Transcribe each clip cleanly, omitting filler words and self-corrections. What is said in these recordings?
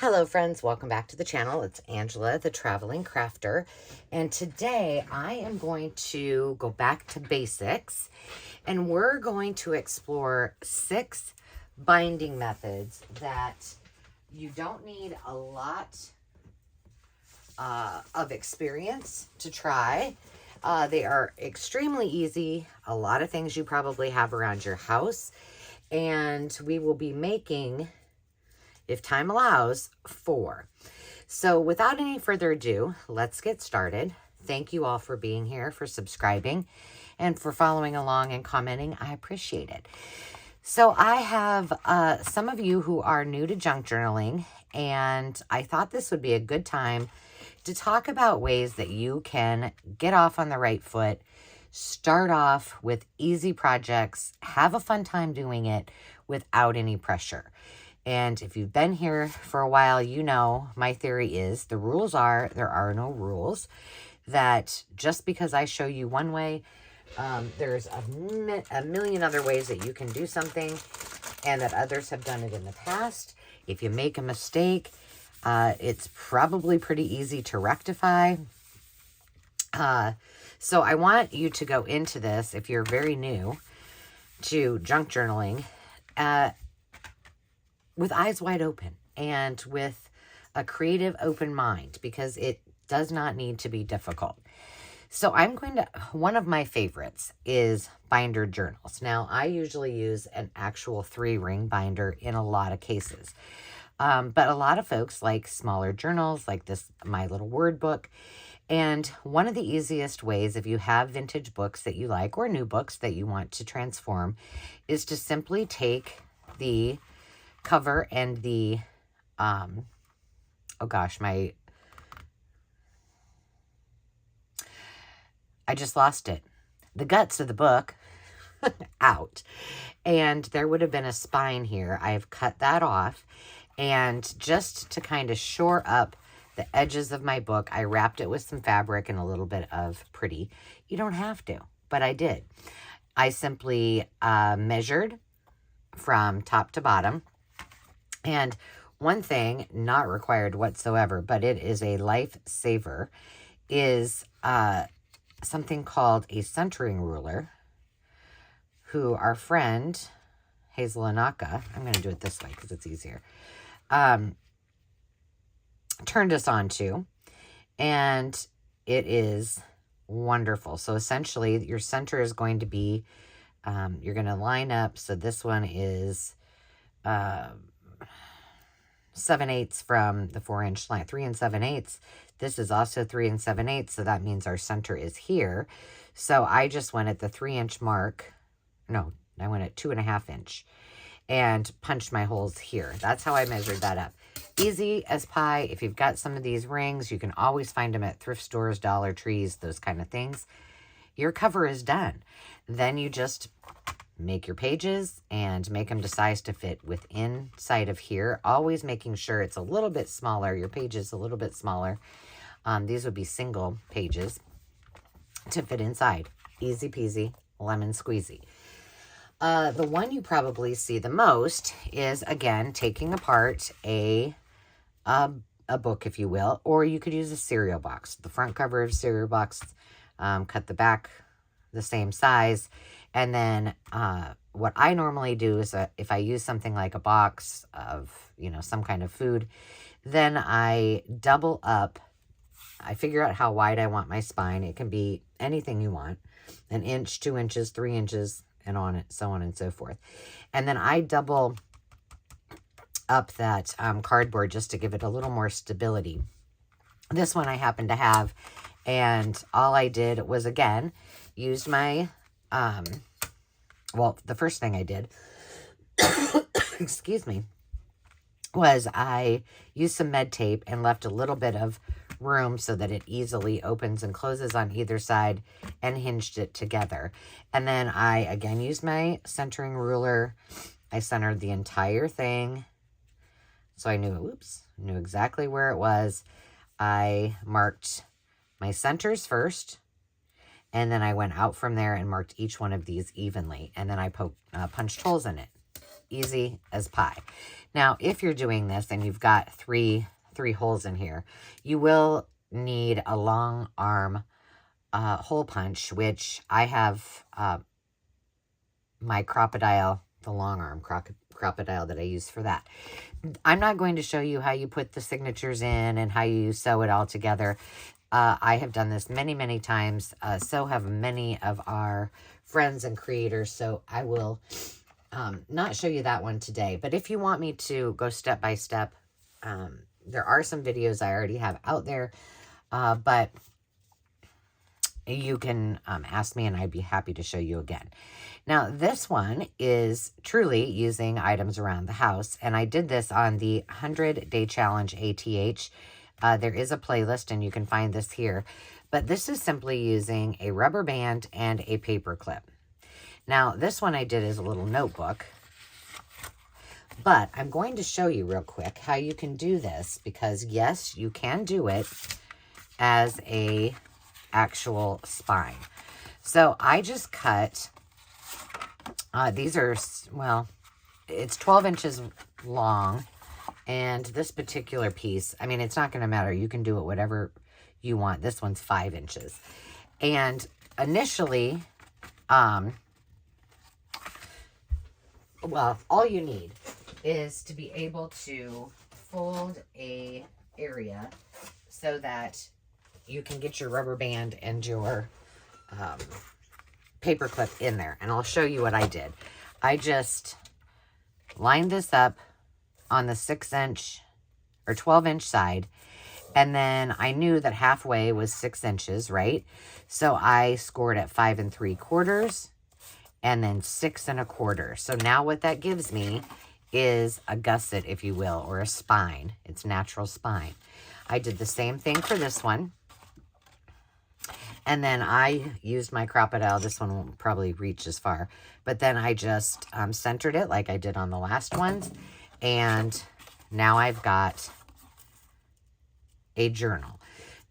Hello friends, welcome back to the channel. It's Angela, the Traveling Crafter, and today I am going to go back to basics and we're going to explore 6 binding methods that you don't need a lot of experience to try. They are extremely easy, a lot of things you probably have around your house, and we will be making, if time allows, 4. So without any further ado, let's get started. Thank you all for being here, for subscribing, and for following along and commenting. I appreciate it. So I have some of you who are new to junk journaling, and I thought this would be a good time to talk about ways that you can get off on the right foot, start off with easy projects, have a fun time doing it without any pressure. And if you've been here for a while, you know my theory is the rules are there are no rules. That just because I show you one way, there's a million other ways that you can do something, and that others have done it in the past. If you make a mistake, it's probably pretty easy to rectify. So I want you to go into this, if you're very new to junk journaling, with eyes wide open and with a creative open mind, because it does not need to be difficult. So one of my favorites is binder journals. Now, I usually use an actual 3-ring binder in a lot of cases. But a lot of folks like smaller journals like this, my little word book. And one of the easiest ways, if you have vintage books that you like or new books that you want to transform, is to simply take the cover and the, oh gosh, I just lost it. The guts of the book out. And there would have been a spine here. I've cut that off. And just to kind of shore up the edges of my book, I wrapped it with some fabric and a little bit of pretty. You don't have to, but I did. I simply measured from top to bottom. And one thing, not required whatsoever, but it is a lifesaver, is something called a centering ruler, who our friend Hazel Anaka, I'm going to do it this way because it's easier, turned us on to, and it is wonderful. So essentially your center is going to be, you're going to line up. So this one is 7/8 from the 4-inch line, 3 7/8. This is also 3 7/8. So that means our center is here. So I just went at the 3-inch mark. No, I went at 2.5 inch and punched my holes here. That's how I measured that up. Easy as pie. If you've got some of these rings, you can always find them at thrift stores, Dollar Trees, those kind of things. Your cover is done. Then you just make your pages and make them to size to fit within inside of here. Always making sure it's a little bit smaller. Your page is a little bit smaller. These would be single pages to fit inside. Easy peasy, lemon squeezy. The one you probably see the most is, again, taking apart a book, if you will, or you could use a cereal box. The front cover of a cereal box, cut the back the same size, and then what I normally do is if I use something like a box of, some kind of food, then I double up. I figure out how wide I want my spine. It can be anything you want, 1 inch, 2 inches, 3 inches, and so on and so forth. And then I double up that cardboard just to give it a little more stability. This one I happen to have, and all I did was, again, used my, well, the first thing I did, excuse me, was I used some med tape and left a little bit of room so that it easily opens and closes on either side, and hinged it together. And then I, again, used my centering ruler. I centered the entire thing. So I knew exactly where it was. I marked my centers first, and then I went out from there and marked each one of these evenly. And then I punched holes in it. easy as pie. Now, if you're doing this and you've got three holes in here, you will need a long arm hole punch, which I have my crocodile, the long arm crocodile that I use for that. I'm not going to show you how you put the signatures in and how you sew it all together. I have done this many, many times. So have many of our friends and creators. So I will not show you that one today. But if you want me to go step by step, there are some videos I already have out there. But you can ask me and I'd be happy to show you again. Now, this one is truly using items around the house. And I did this on the 100-Day Challenge ATH. There is a playlist and you can find this here. But this is simply using a rubber band and a paper clip. Now, this one I did as a little notebook. But I'm going to show you real quick how you can do this. Because, yes, you can do it as a actual spine. So I just cut, these are, well, it's 12 inches long, and this particular piece, I mean, it's not going to matter. You can do it whatever you want. This one's 5 inches. And initially, well, all you need is to be able to fold a area so that you can get your rubber band and your paper clip in there. And I'll show you what I did. I just lined this up on the 6-inch or 12-inch side. And then I knew that halfway was 6 inches, right? So I scored at 5 3/4 and then 6 1/4. So now what that gives me is a gusset, if you will, or a spine. It's natural spine. I did the same thing for this one. And then I used my crocodile. This one won't probably reach as far. But then I just centered it like I did on the last ones. And now I've got a journal.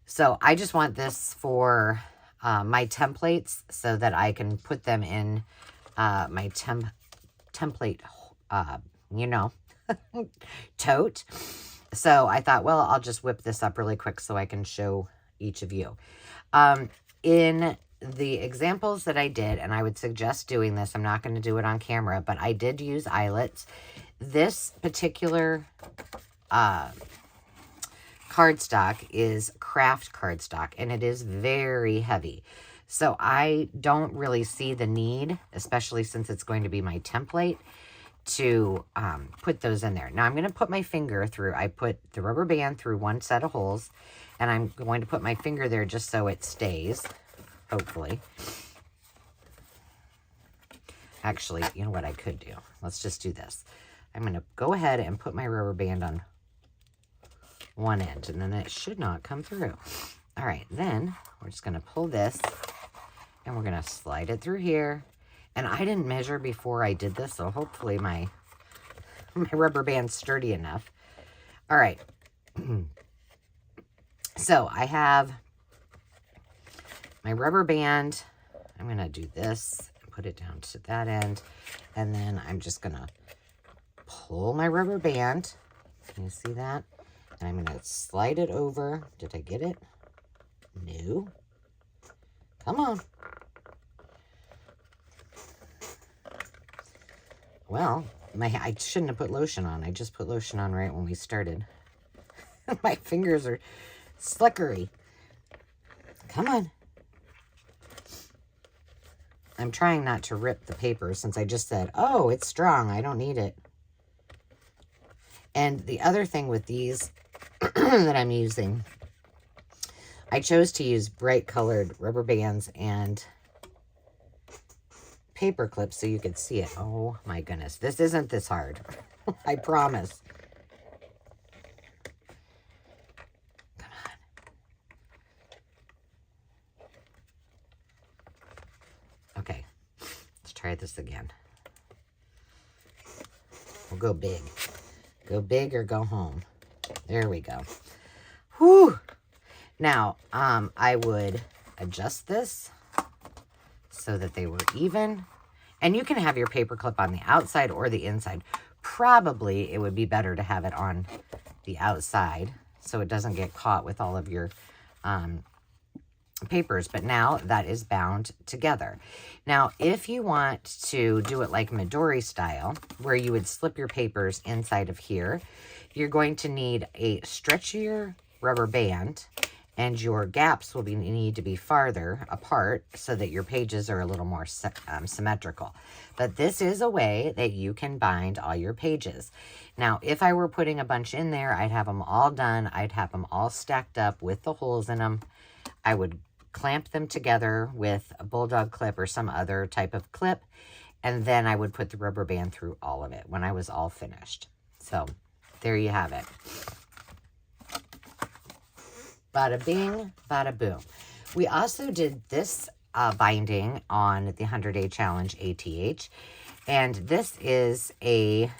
So I just want this for my templates so that I can put them in my template, you know, tote. So I thought, well, I'll just whip this up really quick so I can show each of you. In the examples that I did, and I would suggest doing this, I'm not going to do it on camera, but I did use eyelets. This particular cardstock is craft cardstock, and it is very heavy. So I don't really see the need, especially since it's going to be my template, to put those in there. Now I'm going to put my finger through. I put the rubber band through one set of holes, and I'm going to put my finger there just so it stays, hopefully. Actually, you know what I could do? Let's just do this. I'm going to go ahead and put my rubber band on one end, and then it should not come through. All right, then we're just going to pull this, and we're going to slide it through here. And I didn't measure before I did this, so hopefully my rubber band's sturdy enough. All right. So I have my rubber band. I'm going to do this, put it down to that end, and then I'm just going to pull my rubber band. Can you see that? And I'm going to slide it over. Did I get it? No. Come on. Well, I shouldn't have put lotion on. I just put lotion on right when we started. My fingers are slickery. Come on. I'm trying not to rip the paper since I just said, oh, it's strong. I don't need it. And the other thing with these that I'm using, I chose to use bright colored rubber bands and paper clips so you could see it. Oh my goodness. This isn't this hard. I promise. Come on. Okay. Let's try this again. We'll go big. Go big or go home. There we go. Whew. Now, I would adjust this so that they were even. And you can have your paper clip on the outside or the inside. Probably it would be better to have it on the outside so it doesn't get caught with all of your papers, but now that is bound together. Now, if you want to do it like Midori style, where you would slip your papers inside of here, you're going to need a stretchier rubber band, and your gaps will need to be farther apart so that your pages are a little more symmetrical. But this is a way that you can bind all your pages. Now, if I were putting a bunch in there, I'd have them all done. I'd have them all stacked up with the holes in them. I would clamp them together with a bulldog clip or some other type of clip, and then I would put the rubber band through all of it when I was all finished. So there you have it. Bada bing, bada boom. We also did this binding on the 100-day challenge ATH, and this is a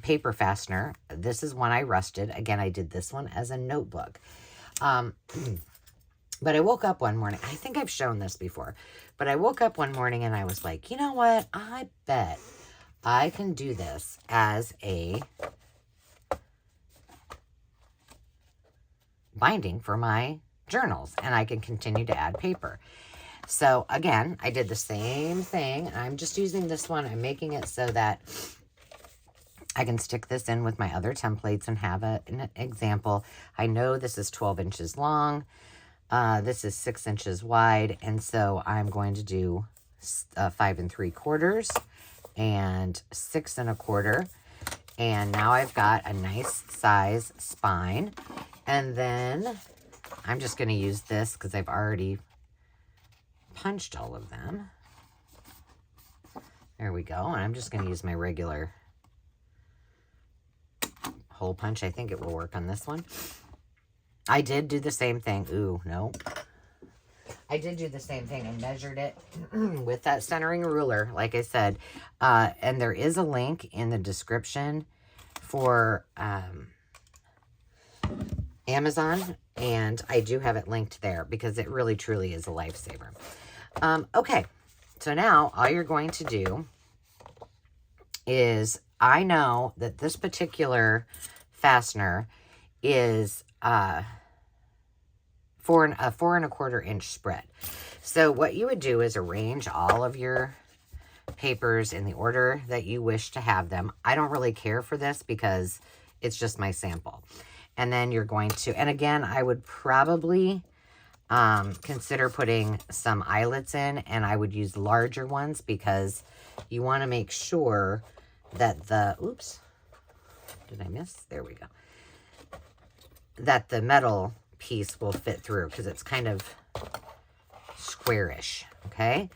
paper fastener. This is one I rusted. Again, I did this one as a notebook. But I woke up one morning, I think I've shown this before, but I woke up one morning and I was like, you know what? I bet I can do this as a binding for my journals, and I can continue to add paper. So again, I did the same thing. I'm just using this one. I'm making it so that I can stick this in with my other templates and have an example. I know this is 12 inches long. This is 6 inches wide, and so I'm going to do 5 3/4 and 6 1/4. And now I've got a nice size spine. And then I'm just going to use this because I've already punched all of them. There we go. And I'm just going to use my regular hole punch. I think it will work on this one. I did do the same thing. Ooh, no. I did do the same thing and measured it with that centering ruler, like I said. And there is a link in the description for Amazon, and I do have it linked there because it really truly is a lifesaver. Okay, so now all you're going to do is, I know that this particular fastener is a 4 1/4 inch spread. So what you would do is arrange all of your papers in the order that you wish to have them. I don't really care for this because it's just my sample. And then you're going to, and again, I would probably consider putting some eyelets in, and I would use larger ones because you want to make sure that the, oops, did I miss? There we go. That the metal piece will fit through because it's kind of squarish, okay?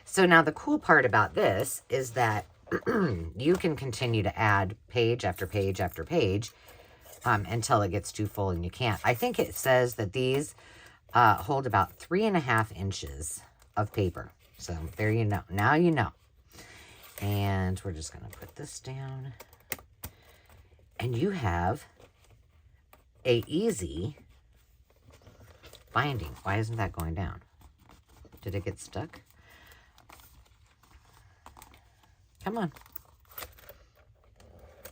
So now the cool part about this is that you can continue to add page after page after page until it gets too full and you can't. I think it says that these hold about 3.5 inches of paper. So there you know. Now you know. And we're just going to put this down. And you have a easy binding. Why isn't that going down? Did it get stuck? Come on.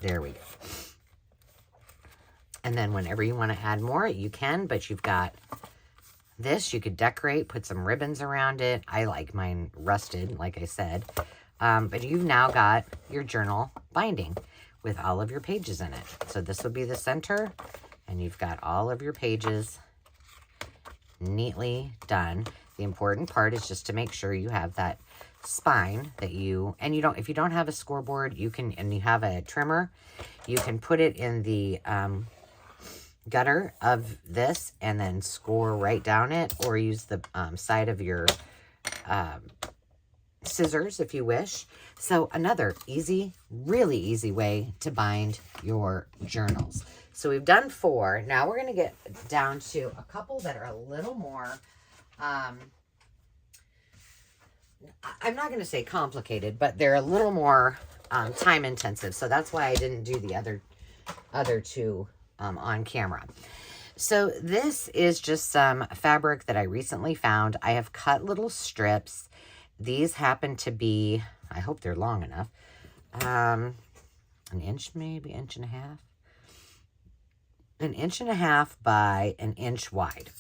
There we go. And then whenever you want to add more, you can, but you've got this. You could decorate, put some ribbons around it. I like mine rusted, like I said. But you've now got your journal binding with all of your pages in it. So this will be the center, and you've got all of your pages neatly done. The important part is just to make sure you have that spine that you, and you don't, if you don't have a scoreboard, you can, and you have a trimmer, you can put it in the gutter of this and then score right down it, or use the side of your scissors if you wish. So another easy, really easy way to bind your journals. So we've done 4. Now we're going to get down to a couple that are a little more, I'm not going to say complicated, but they're a little more time intensive. So that's why I didn't do the other two on camera. So this is just some fabric that I recently found. I have cut little strips. These happen to be I hope they're long enough. An inch, maybe inch and a half. An inch and a half by an inch wide.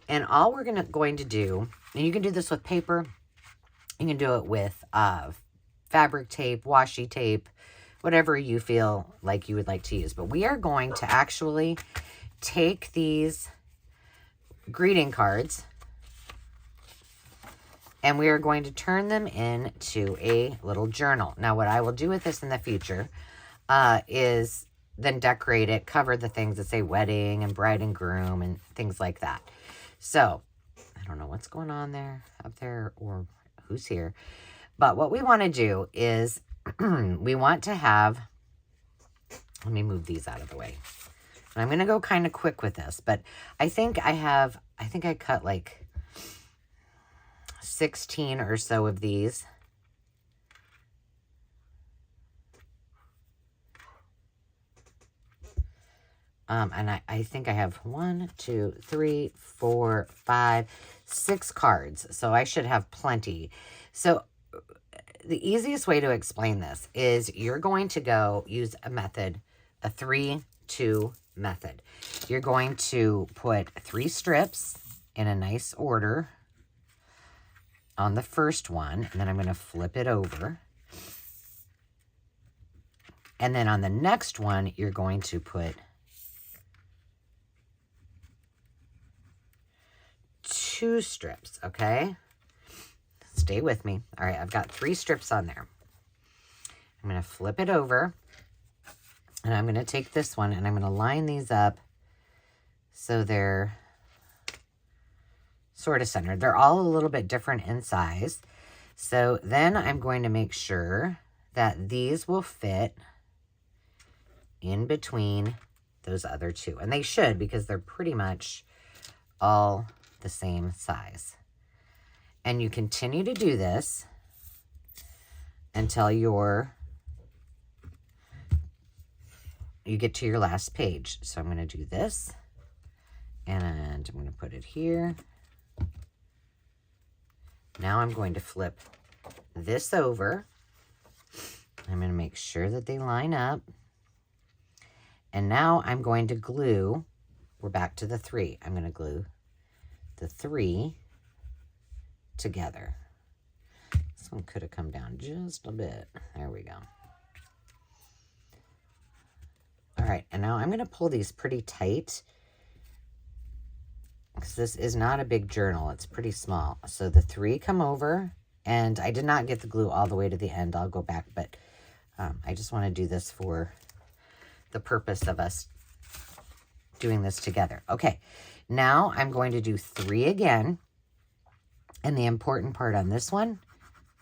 And all we're going to do, and you can do this with paper, you can do it with fabric tape, washi tape, whatever you feel like you would like to use. But we are going to actually take these greeting cards and we are going to turn them into a little journal. Now, what I will do with this in the future is then decorate it, cover the things that say wedding and bride and groom and things like that. So, I don't know what's going on there, up there, or who's here. But what we want to do is we want to have, let me move these out of the way. And I'm going to go kind of quick with this, but I think I cut like 16 or so of these. And I think I have 1, 2, 3, 4, 5, 6 cards. So I should have plenty. So the easiest way to explain this is you're going to go use a method, a 3-2 method. You're going to put 3 strips in a nice order on the first one, and then I'm going to flip it over. And then on the next one, you're going to put 2 strips, okay? Stay with me. All right, I've got 3 strips on there. I'm going to flip it over, and I'm going to take this one, and I'm going to line these up so they're sort of centered. They're all a little bit different in size. So then I'm going to make sure that these will fit in between those other 2. And they should, because they're pretty much all the same size. And you continue to do this until you get to your last page. So I'm going to do this, and I'm going to put it here. Now I'm going to flip this over. I'm going to make sure that they line up. And now I'm going to glue, we're back to the 3. I'm going to glue the 3 together. This one could have come down just a bit. There we go. All right, and now I'm going to pull these pretty tight because this is not a big journal. It's pretty small. So the 3 come over, and I did not get the glue all the way to the end. I'll go back, but I just want to do this for the purpose of us doing this together. Okay, now I'm going to do 3 again. And the important part on this one,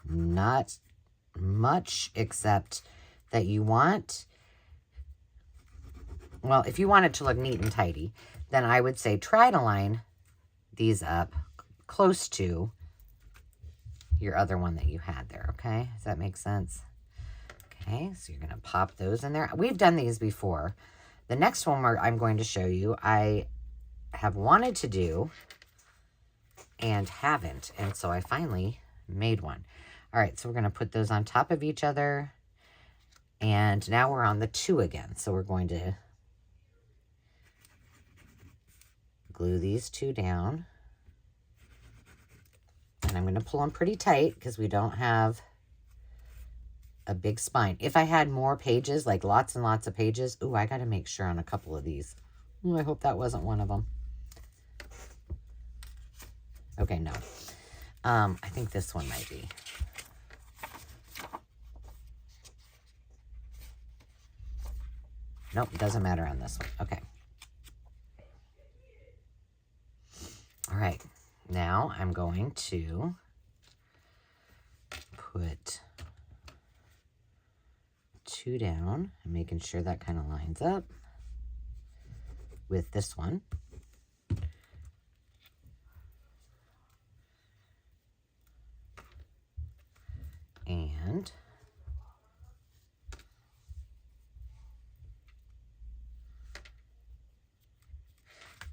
not much, except that you want, well, if you want it to look neat and tidy, then I would say try to line these up close to your other one that you had there, okay? Does that make sense? Okay, so you're going to pop those in there. We've done these before. The next one I'm going to show you, I have wanted to do and haven't, and so I finally made one. All right, so we're going to put those on top of each other, and now we're on the 2 again. So we're going to glue these 2 down, and I'm going to pull them pretty tight because we don't have a big spine. If I had more pages, like lots and lots of pages, ooh, I got to make sure on a couple of these. Ooh, I hope that wasn't one of them. Okay, no. I think this one might be. Nope, doesn't matter on this one. Okay. All right. Now I'm going to put 2 down and making sure that kind of lines up with this one. And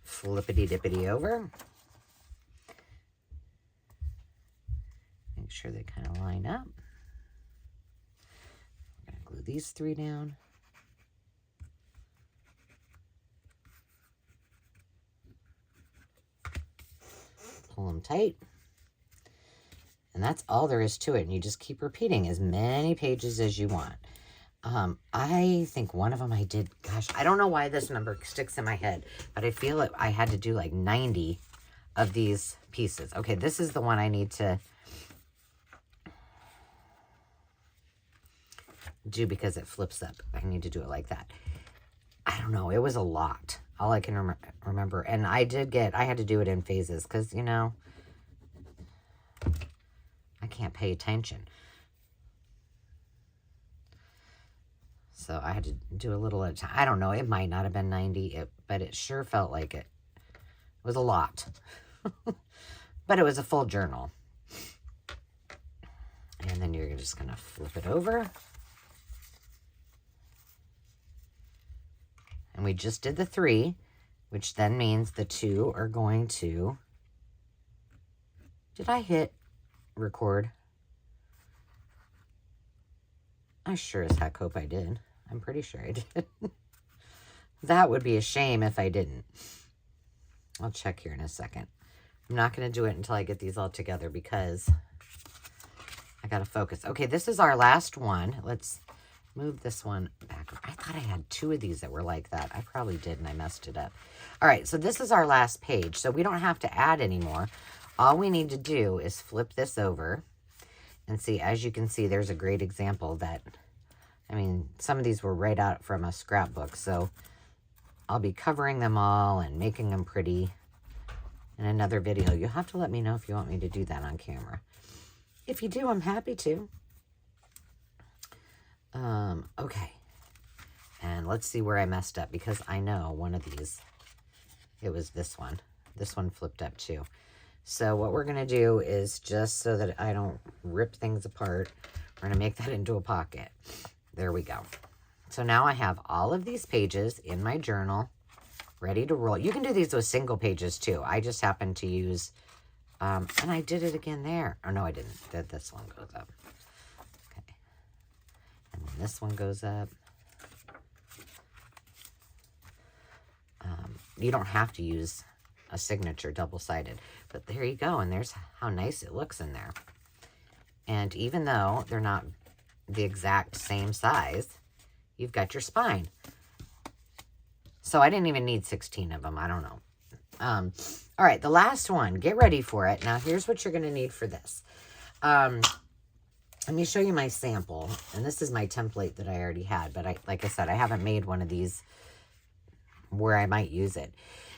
flippity-dippity over. Make sure they kind of line up. these 3 down. Pull them tight. And that's all there is to it. And you just keep repeating as many pages as you want. I think one of them I did, gosh, I don't know why this number sticks in my head, but I feel like I had to do like 90 of these pieces. Okay, this is the one I need to do because it flips up. I need to do it like that. I don't know. It was a lot. All I can remember. And I had to do it in phases because, you know, I can't pay attention. So I had to do a little at a time. I don't know. It might not have been 90, but it sure felt like it. It was a lot. But it was a full journal. And then you're just going to flip it over. And we just did the 3, which then means the 2 are going to... Did I hit record? I sure as heck hope I did. I'm pretty sure I did. That would be a shame if I didn't. I'll check here in a second. I'm not going to do it until I get these all together because I got to focus. Okay, this is our last one. Let's move this one back. I thought I had 2 of these that were like that. I probably did and I messed it up. All right, so this is our last page. So we don't have to add anymore. All we need to do is flip this over and see, as you can see, there's a great example that, I mean, some of these were right out from a scrapbook. So I'll be covering them all and making them pretty in another video. You'll have to let me know if you want me to do that on camera. If you do, I'm happy to. Okay. And let's see where I messed up because I know one of these, it was this one. This one flipped up too. So what we're going to do is, just so that I don't rip things apart, we're going to make that into a pocket. There we go. So now I have all of these pages in my journal ready to roll. You can do these with single pages too. I just happened to use, and I did it again there. Oh, no, I didn't. This one goes up. Okay. And then this one goes up. You don't have to use a signature double-sided, but there you go. And there's how nice it looks in there. And even though they're not the exact same size, you've got your spine. So I didn't even need 16 of them. I don't know. All right, the last one. Get ready for it. Now, here's what you're going to need for this. Let me show you my sample. And this is my template that I already had. But like I said, I haven't made one of these where I might use it.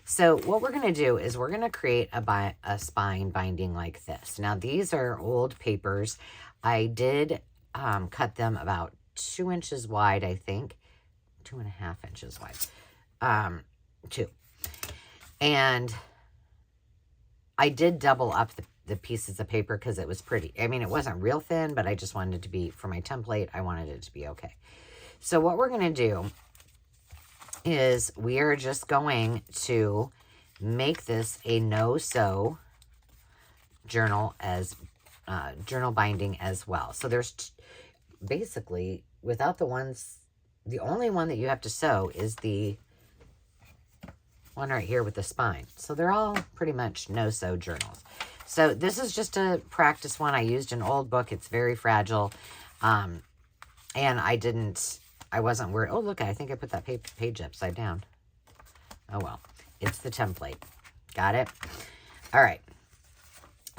So what we're going to do is we're going to create a spine binding like this. Now, these are old papers. I did cut them about 2 inches wide, I think. 2.5 inches wide. 2. And I did double up the pieces of paper because it was pretty. I mean, it wasn't real thin, but I just wanted it to be, for my template, I wanted it to be okay. So what we're going to do is we are just going to make this a no-sew journal as journal binding as well. So there's basically, without the only one that you have to sew is the one right here with the spine. So they're all pretty much no-sew journals. So this is just a practice one. I used an old book. It's very fragile. And I wasn't worried. Oh, look, I think I put that page upside down. Oh, well, it's the template. Got it? All right.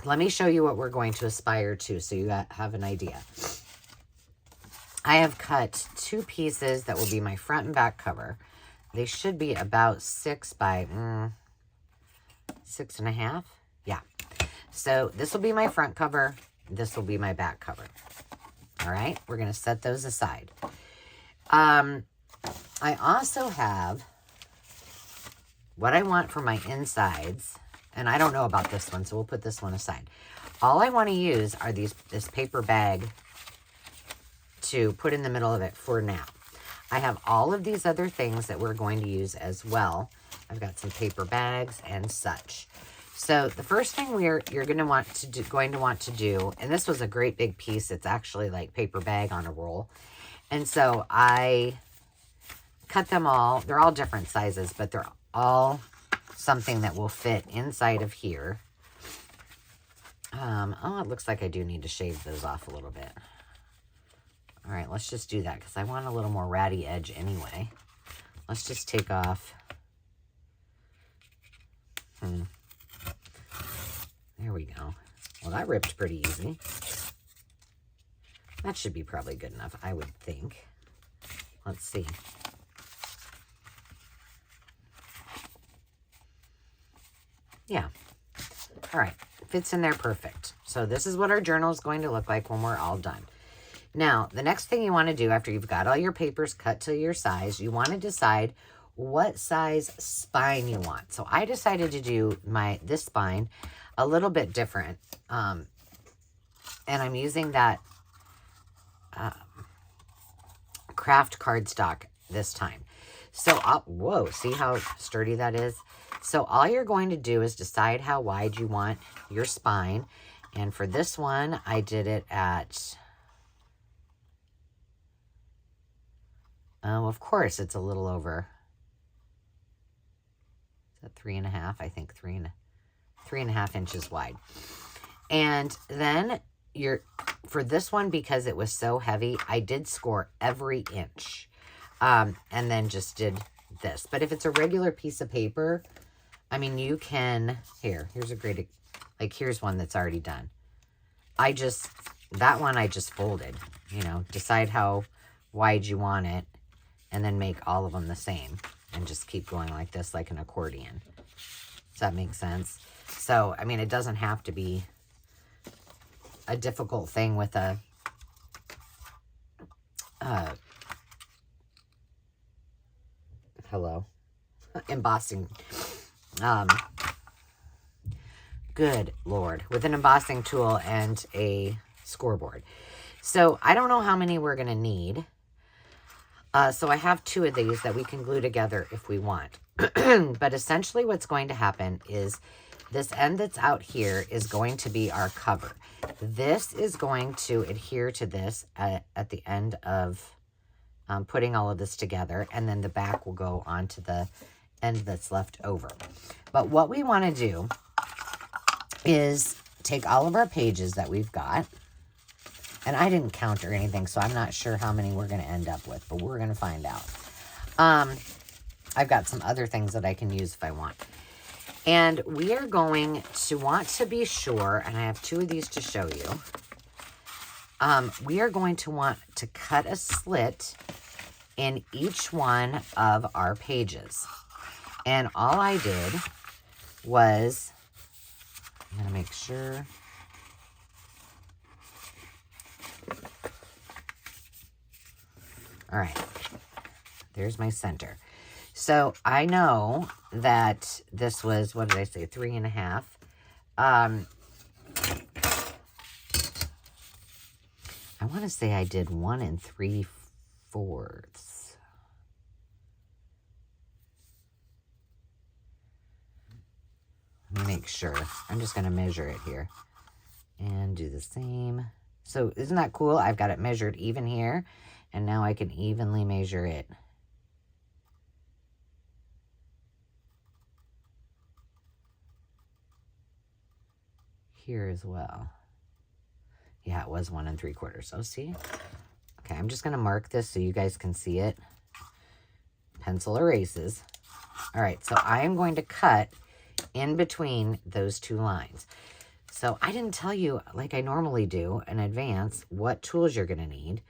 Let me show you what we're going to aspire to so you have an idea. I have cut 2 pieces that will be my front and back cover. They should be about 6 by 6.5. Yeah. So this will be my front cover. This will be my back cover. All right. We're going to set those aside. I also have what I want for my insides, and I don't know about this one, so we'll put this one aside. All I want to use are this paper bag to put in the middle of it for now. I have all of these other things that we're going to use as well. I've got some paper bags and such. So the first thing you're going to want to do, and this was a great big piece. It's actually like paper bag on a roll. And so I cut them all. They're all different sizes, but they're all something that will fit inside of here. Oh, it looks like I do need to shave those off a little bit. All right, let's just do that because I want a little more ratty edge anyway. Let's just take off. There we go. Well, that ripped pretty easy. That should be probably good enough, I would think. Let's see. Yeah. All right. Fits in there perfect. So this is what our journal is going to look like when we're all done. Now, the next thing you want to do after you've got all your papers cut to your size, you want to decide what size spine you want. So I decided to do this spine a little bit different. And I'm using that craft cardstock this time. So, whoa, see how sturdy that is? So all you're going to do is decide how wide you want your spine. And for this one, I did it at, of course, it's a little over, is that 3.5? I think 3.5 inches wide. And then for this one, because it was so heavy, I did score every inch. And then just did this. But if it's a regular piece of paper, I mean, you can, here's a great, like, here's one that's already done. That one I just folded, decide how wide you want it, and then make all of them the same, and just keep going like this, like an accordion. Does that make sense? So, I mean, it doesn't have to be a difficult thing with a, embossing, good Lord, with an embossing tool and a scoreboard. So I don't know how many we're going to need. So I have 2 of these that we can glue together if we want. But essentially what's going to happen is this end that's out here is going to be our cover. This is going to adhere to this at the end of putting all of this together. And then the back will go onto the end that's left over. But what we want to do is take all of our pages that we've got. And I didn't count or anything, so I'm not sure how many we're going to end up with, but we're going to find out. I've got some other things that I can use if I want. And we are going to want to be sure, and I have 2 of these to show you. We are going to want to cut a slit in each one of our pages. And all I did was, I'm going to make sure. All right, there's my center. So I know that this was, what did I say, 3.5. I want to say I did 1 3/4. Let me make sure. I'm just going to measure it here and do the same. So isn't that cool? I've got it measured even here, and now I can evenly measure it. Here as well. Yeah, it was 1 3/4. Oh, see? Okay, I'm just going to mark this so you guys can see it. Pencil erases. All right, so I am going to cut in between those 2 lines. So I didn't tell you, like I normally do in advance, what tools you're going to need.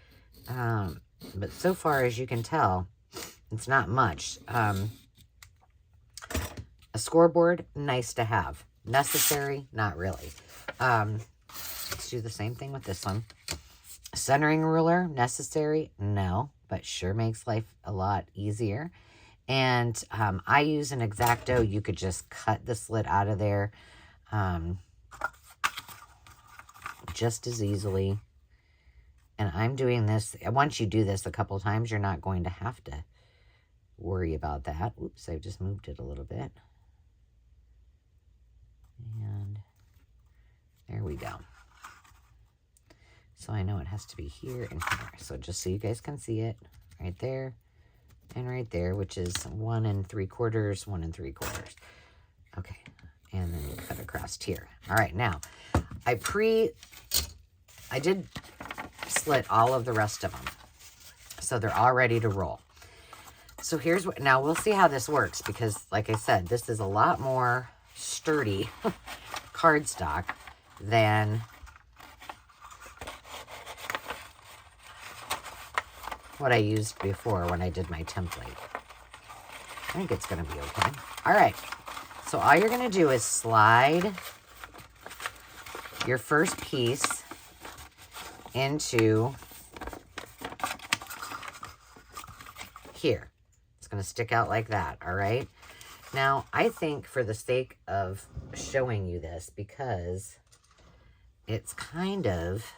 But so far, as you can tell, it's not much. A scoreboard, nice to have. Necessary, not really. Let's do the same thing with this one. Centering ruler, necessary? No, but sure makes life a lot easier. And I use an X-Acto. You could just cut the slit out of there just as easily. And I'm doing this. Once you do this a couple times, you're not going to have to worry about that. Oops, I just moved it a little bit. And there we go. So I know it has to be here and here. So just so you guys can see it, right there and right there, which is 1 3/4, 1 3/4. Okay, and then you cut across here. All right, now I did slit all of the rest of them, so they're all ready to roll. So here's what, now we'll see how this works, because like I said, this is a lot more sturdy cardstock than what I used before when I did my template. I think it's going to be okay. All right. So all you're going to do is slide your first piece into here. It's going to stick out like that. All right. Now, I think for the sake of showing you this, because it's kind of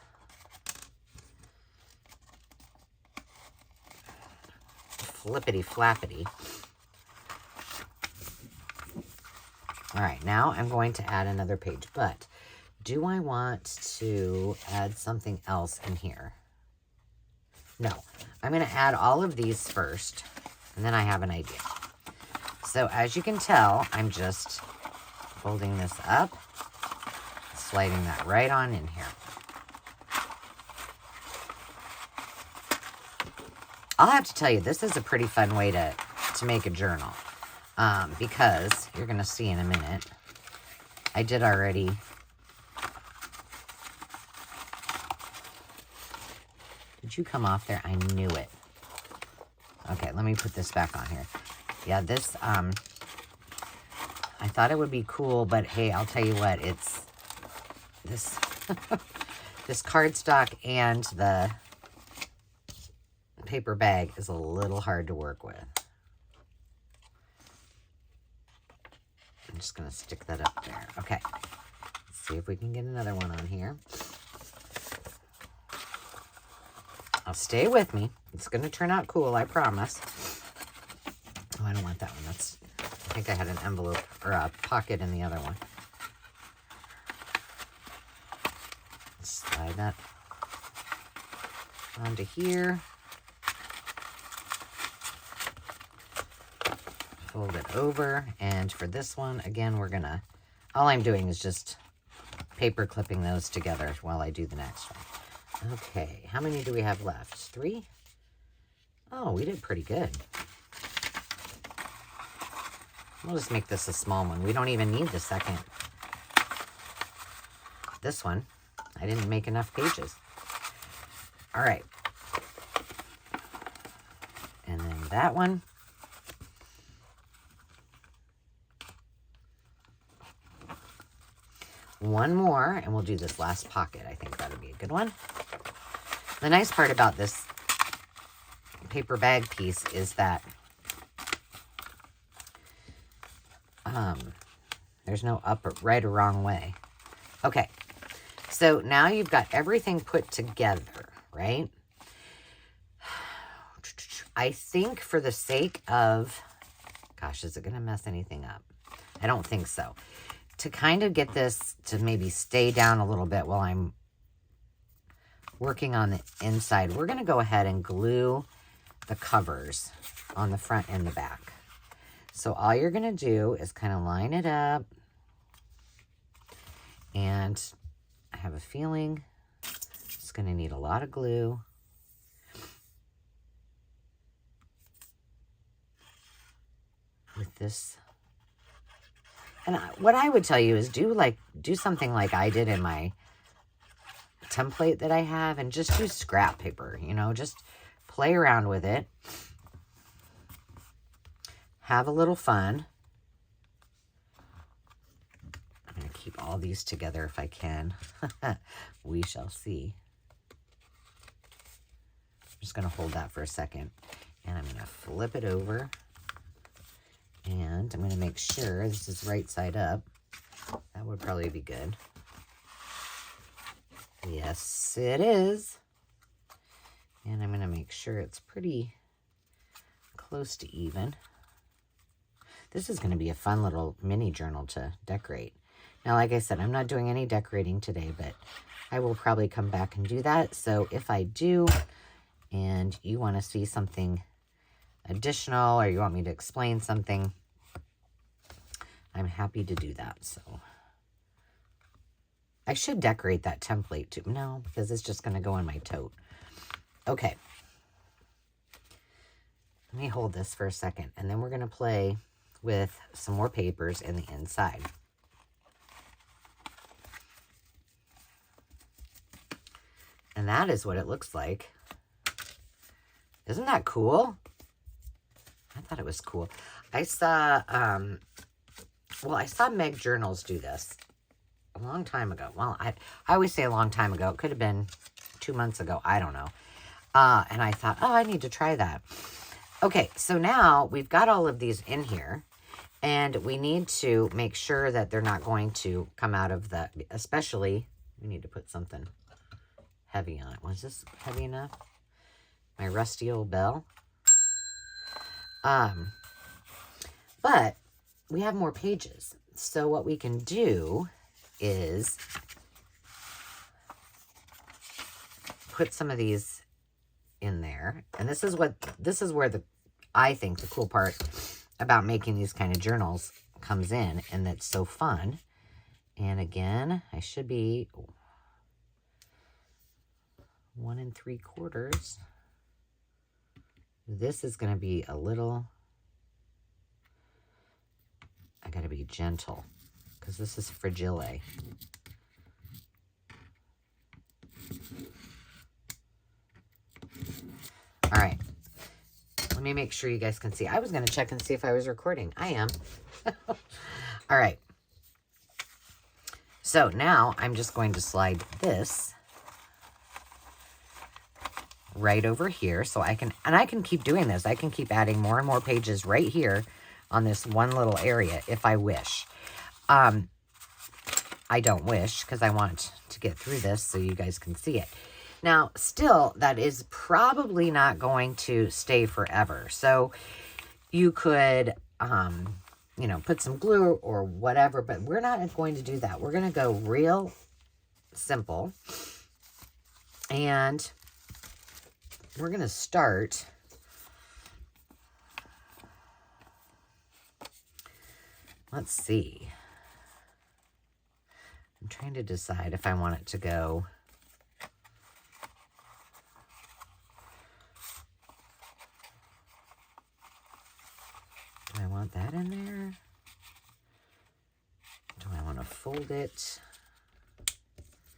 flippity flappity. All right, now I'm going to add another page, but do I want to add something else in here? No, I'm going to add all of these first, and then I have an idea. So as you can tell, I'm just folding this up, sliding that right on in here. I'll have to tell you, this is a pretty fun way to make a journal, because you're going to see in a minute, I did already Did you come off there? I knew it. Okay, let me put this back on here. Yeah, this, I thought it would be cool, but hey, I'll tell you what, it's this, this cardstock and the paper bag is a little hard to work with. I'm just going to stick that up there. Okay, let's see if we can get another one on here. Now stay with me. It's going to turn out cool, I promise. Oh, I don't want that one. That's, I think I had an envelope or a pocket in the other one. Slide that onto here. Fold it over. And for this one, again, we're going to, all I'm doing is just paper clipping those together while I do the next one. Okay, how many do we have left? 3? Oh, we did pretty good. We'll just make this a small one. We don't even need the second. This one, I didn't make enough pages. All right. And then that one. One more, and we'll do this last pocket. I think that'll be a good one. The nice part about this paper bag piece is that there's no up or right or wrong way. Okay, so now you've got everything put together, right? I think for the sake of, gosh, is it going to mess anything up? I don't think so. To kind of get this to maybe stay down a little bit while I'm working on the inside, we're going to go ahead and glue the covers on the front and the back. So all you're going to do is kind of line it up. And I have a feeling it's going to need a lot of glue. With this. And what I would tell you is do something like I did in my template that I have, and just use scrap paper, you know, just play around with it. Have a little fun. I'm going to keep all these together if I can. We shall see. I'm just going to hold that for a second, and I'm going to flip it over. And I'm going to make sure this is right side up. That would probably be good. Yes, it is. And I'm going to make sure it's pretty close to even. This is going to be a fun little mini journal to decorate. Now, like I said, I'm not doing any decorating today, but I will probably come back and do that. So if I do, and you want to see something additional, or you want me to explain something, I'm happy to do that. So I should decorate that template too. No, because it's just going to go in my tote. Okay. Let me hold this for a second, and then we're going to play with some more papers in the inside. And that is what it looks like. Isn't that cool? I thought it was cool. I saw, well, I saw Meg Journals do this a long time ago. Well, I always say a long time ago. It could have been 2 months ago. I don't know. And I thought, oh, I need to try that. Okay, so now we've got all of these in here. And we need to make sure that they're not going to come out of the, especially, we need to put something heavy on it. Was this heavy enough? My rusty old bell. But we have more pages. So what we can do is put some of these in there. And this is where I think the cool part about making these kind of journals comes in, and that's so fun. And again, I should be 1 3/4. This is going to be a little, I got to be gentle because this is fragile. All right. Let me make sure you guys can see. I was going to check and see if I was recording. I am. All right. So now I'm just going to slide this right over here. So I can keep doing this. I can keep adding more and more pages right here on this one little area if I wish. I don't wish because I want to get through this so you guys can see it. Now, still, that is probably not going to stay forever. So you could, you know, put some glue or whatever, but we're not going to do that. We're going to go real simple. And we're going to start. Let's see. I'm trying to decide if I want it to go. Do I want that in there? Do I want to fold it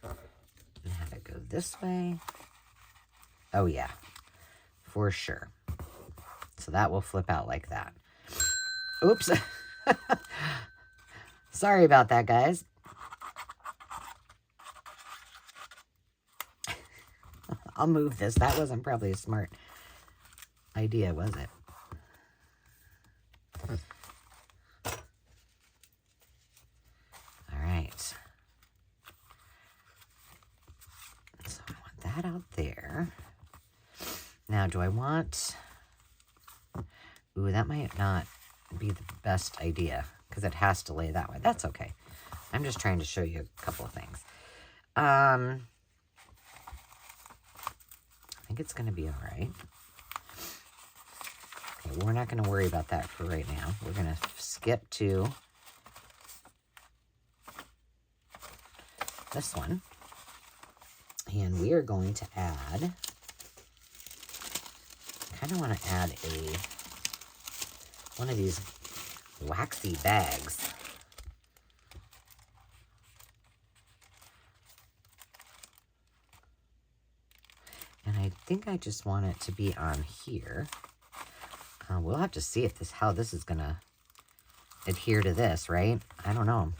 and have it go this way? Oh yeah, for sure. So that will flip out like that. Oops. Sorry about that, guys. I'll move this. That wasn't probably a smart idea, was it? All right. So I want that out there. Now, do I want... Ooh, that might not be the best idea because it has to lay that way. That's okay. I'm just trying to show you a couple of things. I think it's going to be all right. Okay, we're not going to worry about that for right now. We're going to skip to this one. And we are going to add, I kind of want to add one of these waxy bags. And I think I just want it to be on here. We'll have to see if how this is going to adhere to this, right? I don't know.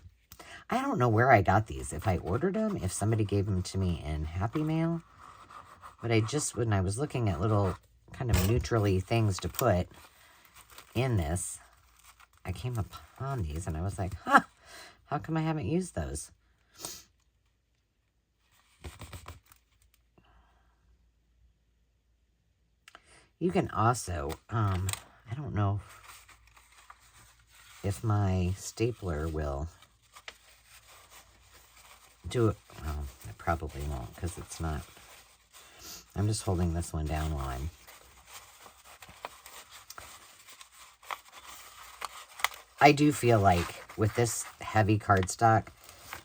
I don't know where I got these. If I ordered them, if somebody gave them to me in Happy Mail. But when I was looking at little kind of neutrally things to put in this, I came upon these and I was like, huh, how come I haven't used those? You can also, I don't know if my stapler will do it. Well, I probably won't because it's not. I'm just holding this one down while I'm. I do feel like with this heavy cardstock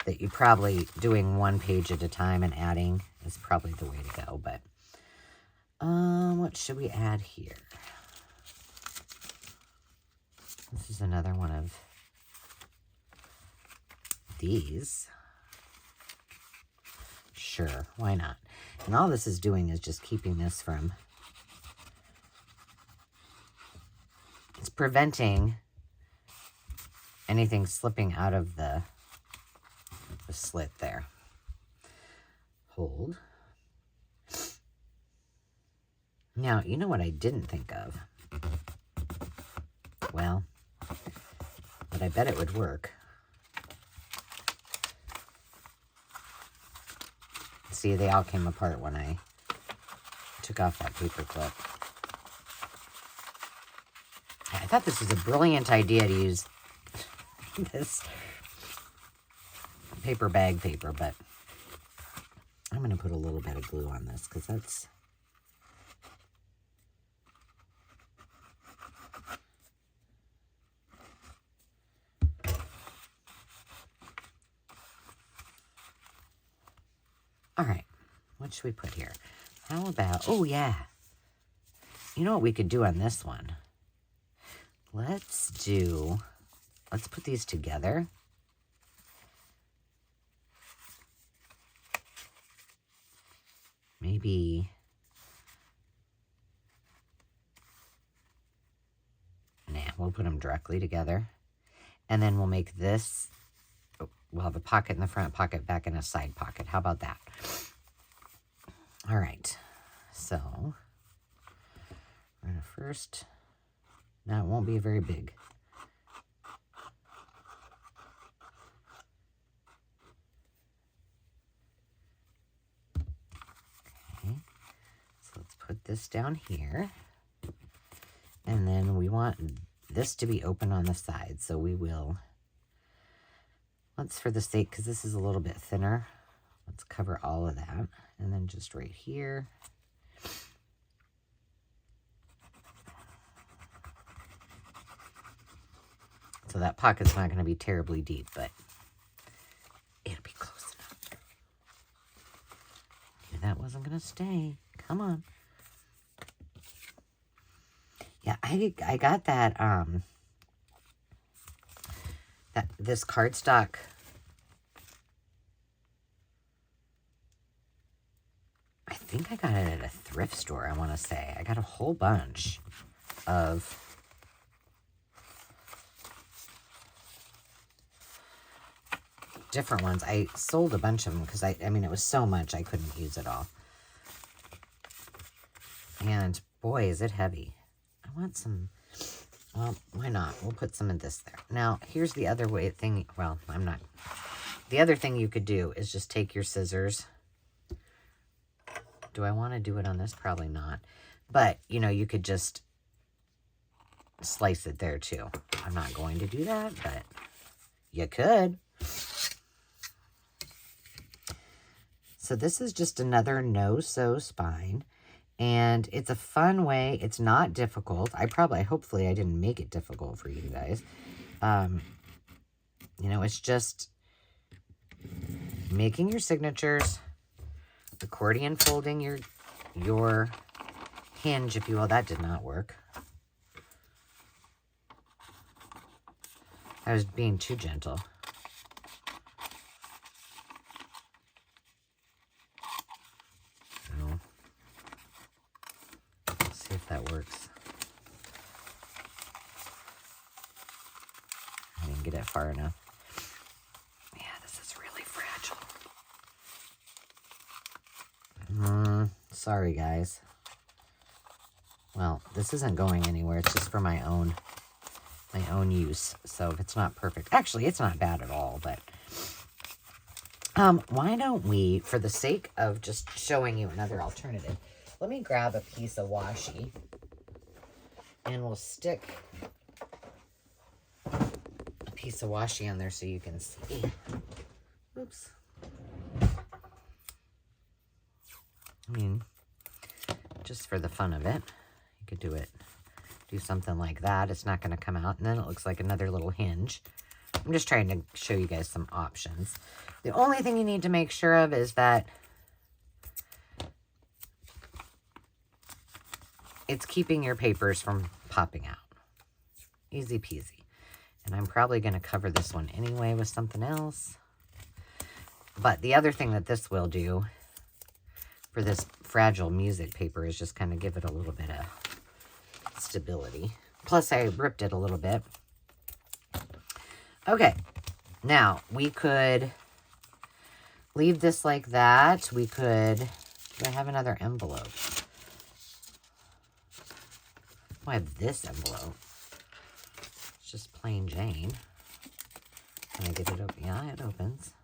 that you probably doing one page at a time and adding is probably the way to go. But what should we add here? This is another one of these. Sure, why not? And all this is doing is just keeping this from, it's preventing anything slipping out of the slit there. Hold. Now, you know what I didn't think of? Well, but I bet it would work. See, they all came apart when I took off that paper clip. I thought this was a brilliant idea to use this paper bag paper, but I'm going to put a little bit of glue on this because that's... All right, what should we put here? How about, oh yeah, you know what we could do on this one? Let's put these together. Maybe, nah, we'll put them directly together. And then we'll make this, we'll have a pocket in the front, pocket back, and a side pocket. How about that? All right, so we're gonna first, now it won't be very big. Okay, so let's put this down here. And then we want this to be open on the side, so we will, let's, for the sake, because this is a little bit thinner, let's cover all of that. And then just right here. So that pocket's not going to be terribly deep, but it'll be close enough. Knew that wasn't going to stay. Come on. Yeah, I got that, this cardstock. I think I got it at a thrift store, I want to say. I got a whole bunch of different ones. I sold a bunch of them because, I mean, it was so much I couldn't use it all. And, boy, is it heavy. I want some, well, why not? We'll put some of this there. Now, here's the other thing. Well, I'm not. The other thing you could do is just take your scissors. Do I want to do it on this? Probably not. But, you know, you could just slice it there, too. I'm not going to do that, but you could. So this is just another no-sew spine. And it's a fun way. It's not difficult. Hopefully I didn't make it difficult for you guys. You know, it's just making your signatures, accordion folding your hinge, if you will. That did not work. I was being too gentle. So, let's see if that works. I didn't get it far enough. Yeah, this is really fragile. Sorry, guys. Well, this isn't going anywhere. It's just for my own use. So if it's not perfect, actually, it's not bad at all. But why don't we, for the sake of just showing you another alternative, let me grab a piece of washi, and we'll stick a piece of washi on there so you can see. Oops. I mean, just for the fun of it, you could do something like that. It's not going to come out. And then it looks like another little hinge. I'm just trying to show you guys some options. The only thing you need to make sure of is that it's keeping your papers from popping out. Easy peasy. And I'm probably going to cover this one anyway with something else. But the other thing that this will do for this fragile music paper is just kind of give it a little bit of stability. Plus, I ripped it a little bit. Okay. Now, we could leave this like that. We could... Do I have another envelope? Oh, I have this envelope. It's just plain Jane. Can I get it open? Yeah, it opens.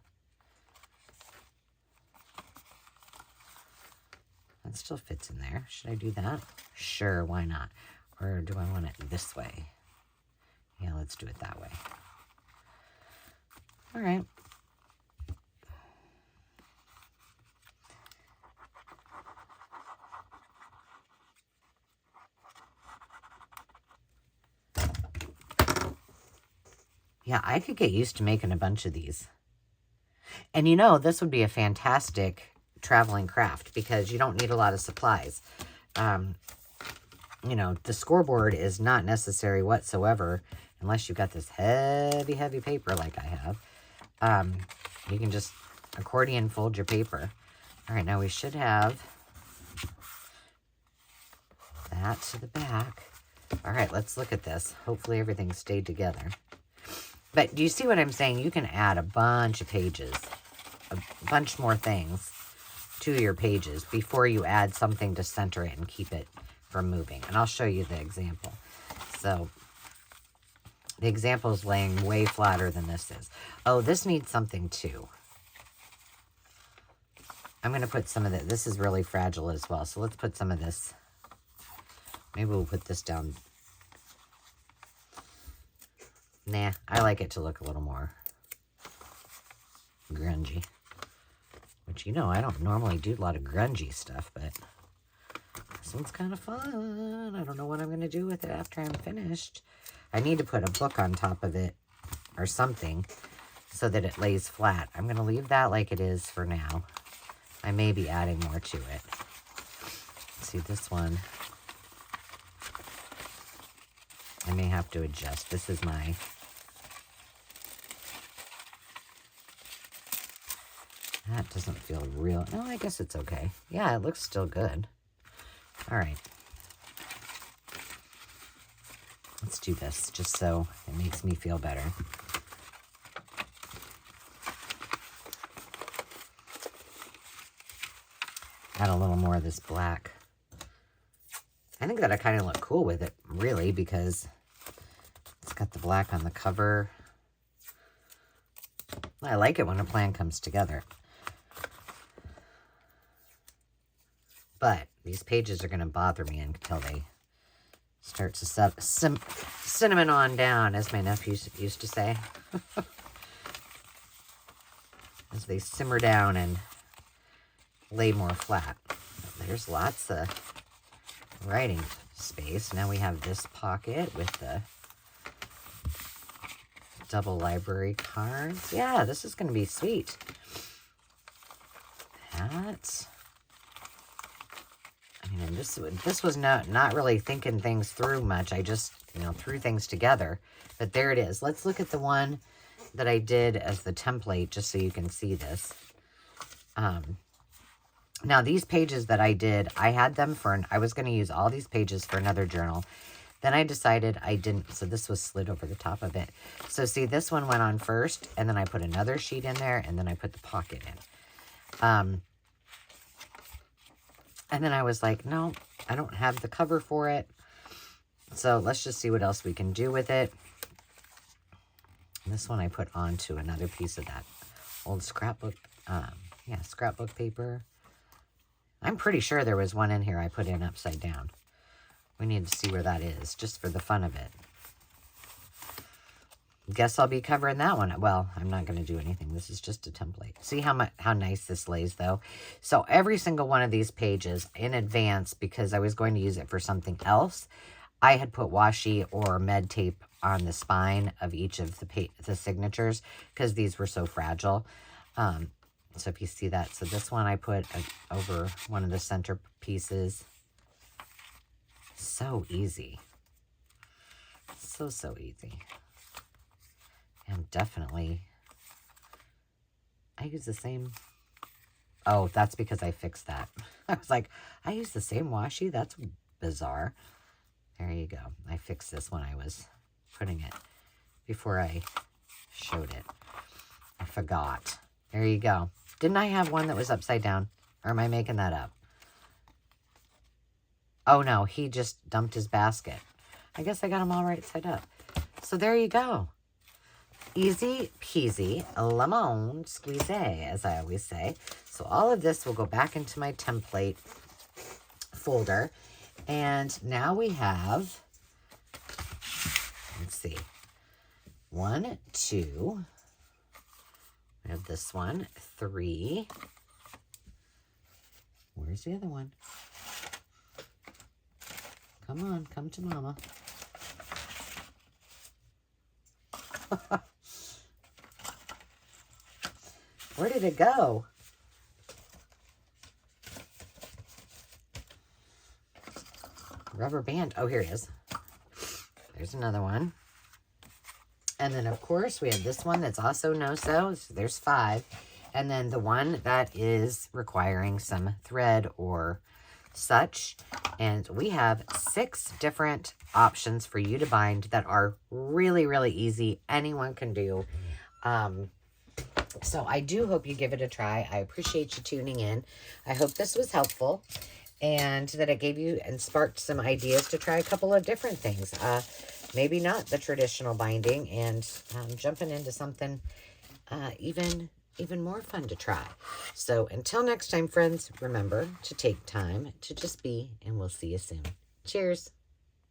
That still fits in there. Should I do that? Sure, why not? Or do I want it this way? Yeah, let's do it that way. All right. Yeah, I could get used to making a bunch of these. And you know, this would be a fantastic traveling craft because you don't need a lot of supplies. You know, the scoreboard is not necessary whatsoever unless you've got this heavy, heavy paper like I have. You can just accordion fold your paper. All right, now we should have that to the back. All right, let's look at this. Hopefully everything stayed together. But do you see what I'm saying? You can add a bunch of pages, a bunch more things to your pages before you add something to center it and keep it from moving. And I'll show you the example. So the example is laying way flatter than this is. Oh, this needs something too. I'm going to put some of this. This is really fragile as well. So let's put some of this. Maybe we'll put this down. Nah, I like it to look a little more grungy. Which, you know, I don't normally do a lot of grungy stuff, but this one's kind of fun. I don't know what I'm going to do with it after I'm finished. I need to put a book on top of it or something so that it lays flat. I'm going to leave that like it is for now. I may be adding more to it. Let's see, this one, I may have to adjust. This is my... That doesn't feel real. No, I guess it's okay. Yeah, it looks still good. All right. Let's do this just so it makes me feel better. Add a little more of this black. I think that I kind of look cool with it, really, because it's got the black on the cover. I like it when a plan comes together. But these pages are going to bother me until they start to cinnamon on down, as my nephew used to say. As they simmer down and lay more flat. There's lots of writing space. Now we have this pocket with the double library cards. Yeah, this is going to be sweet. That... I mean, this was not really thinking things through much. I just, you know, threw things together. But there it is. Let's look at the one that I did as the template, just so you can see this. Now, these pages that I did, I had them for, I was going to use all these pages for another journal. Then I decided I didn't, so this was slid over the top of it. So see, this one went on first, and then I put another sheet in there, and then I put the pocket in. And then I was like, no, I don't have the cover for it. So let's just see what else we can do with it. This one I put onto another piece of that old scrapbook, scrapbook paper. I'm pretty sure there was one in here I put in upside down. We need to see where that is, just for the fun of it. guess I'll be covering that one. Well, I'm not going to do anything. This is just a template. See how nice this lays, though? So every single one of these pages in advance, because I was going to use it for something else, I had put washi or med tape on the spine of each of the signatures because these were so fragile. So if you see that, so this one I put over one of the center pieces. So easy. So easy. And definitely, I use the same. Oh, that's because I fixed that. I was like, I use the same washi? That's bizarre. There you go. I fixed this when I was putting it before I showed it. I forgot. There you go. Didn't I have one that was upside down? Or am I making that up? Oh, no. He just dumped his basket. I guess I got them all right side up. So there you go. Easy peasy, lemon squeezy, as I always say. So all of this will go back into my template folder. And now we have, let's see, 1, 2, we have this one, 3. Where's the other one? Come on, come to mama. Where did it go? Rubber band. Oh, here it is. There's another one. And then, of course, we have this one that's also no-sew. So there's 5. And then the one that is requiring some thread or such. And we have 6 different options for you to bind that are really, really easy. Anyone can do. So I do hope you give it a try. I appreciate you tuning in. I hope this was helpful and that it gave you and sparked some ideas to try a couple of different things. Maybe not the traditional binding, and jumping into something even more fun to try. So until next time, friends, remember to take time to just be, and we'll see you soon. Cheers.